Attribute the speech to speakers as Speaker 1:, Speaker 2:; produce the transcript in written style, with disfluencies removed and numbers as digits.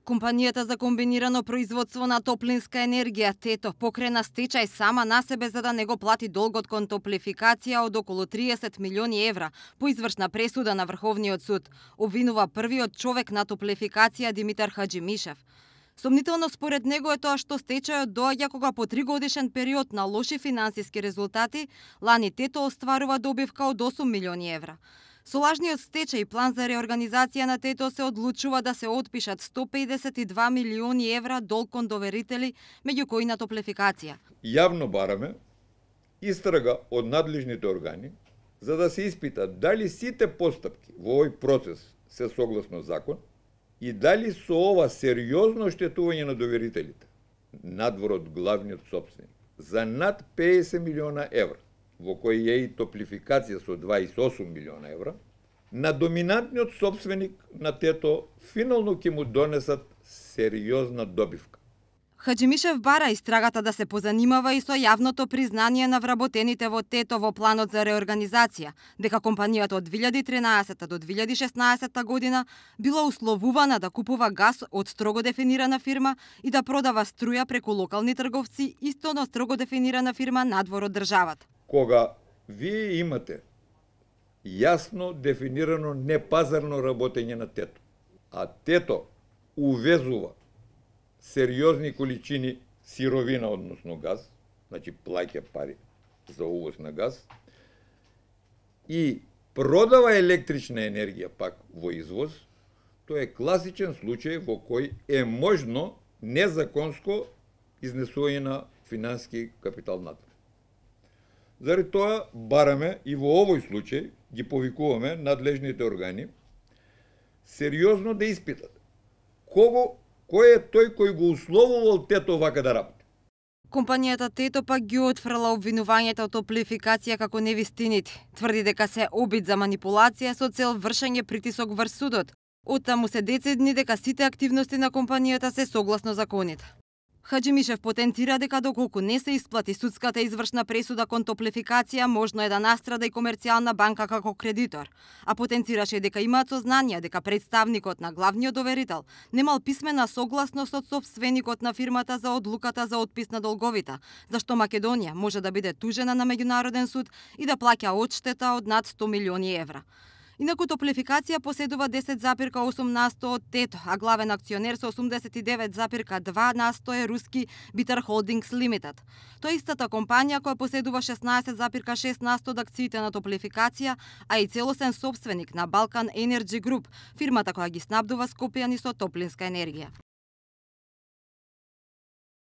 Speaker 1: Компанијата за комбинирано производство на топлинска енергија ТЕТО покрена стечај сама на себе за да не го плати долгот кон топлификација од околу 30 милиони евра по извршна пресуда на Врховниот суд, обвинува првиот човек на топлификација Димитар Хаџимишев. Сомнително според него е тоа што стечајот доаѓа кога по 3-годишен период на лоши финансиски резултати, лани ТЕТО остварува добивка од 8 милиони евра. Со лажниот стечај и план за реорганизација на ТЕТО се одлучува да се отпишат 152 милиони евра долг кон доверители, меѓу кои на топлификација.
Speaker 2: Јавно бараме истрага од надлежните органи за да се испита дали сите постапки во овој процес се согласно закон и дали со ова сериозно оштетување на доверителите, надвор од главниот сопственик, за над 50 милиона евра, во кој е и топлификација со 28 милиона евра, на доминантниот собственик на ТЕТО финално ќе му донесат сериозна добивка.
Speaker 1: Хаџимишев бара истрагата да се позанимава и со јавното признание на вработените во ТЕТО во планот за реорганизација, дека компанијата од 2013 до 2016 година била условувана да купува газ од строго дефинирана фирма и да продава струја преку локални трговци исто на строго дефинирана фирма надвор од државата.
Speaker 2: Кога вие имате јасно дефинирано непазарно работење на ТЕТО, а ТЕТО увезува сериозни количини сировина, односно газ, значи плаќа пари за увоз на газ, и продава електрична енергија пак во извоз, тоа е класичен случај во кој е можно незаконско изнесување на финансиски капитал надвор. Заради тоа бараме и во овој случај ги повикуваме надлежните органи сериозно да испитат кој е тој кој го условувал ТЕТО вака да работи.
Speaker 1: Компанијата ТЕТО пак ги отфрла обвинувањето од топлификација како невистините. Тврди дека се обид за манипулација со цел вршење притисок врз судот. Оттаму се децидни дека сите активности на компанијата се согласно законите. Хаџимишев потенцира дека доколку не се исплати судската извршна пресуда кон топлификација, можно е да настрада и Комерцијална банка како кредитор, а потенцираше дека имаат сознание дека представникот на главниот доверител немал писмена согласност од сопственикот на фирмата за одлуката за отпис на долговите, зашто Македонија може да биде тужена на меѓународен суд и да плаќа одштета од над 100 милиони евра. Инаку топлификација поседува 10,8% од ТЕТО, а главен акционер со 89,2% е руски Битар Холдингс Лимитед. Тоа е истата компанија која поседува 16,6% од акциите на топлификација, а и целосен собственик на Балкан Енерджи Груп, фирмата која ги снабдува Скопјани со топлинска енергија.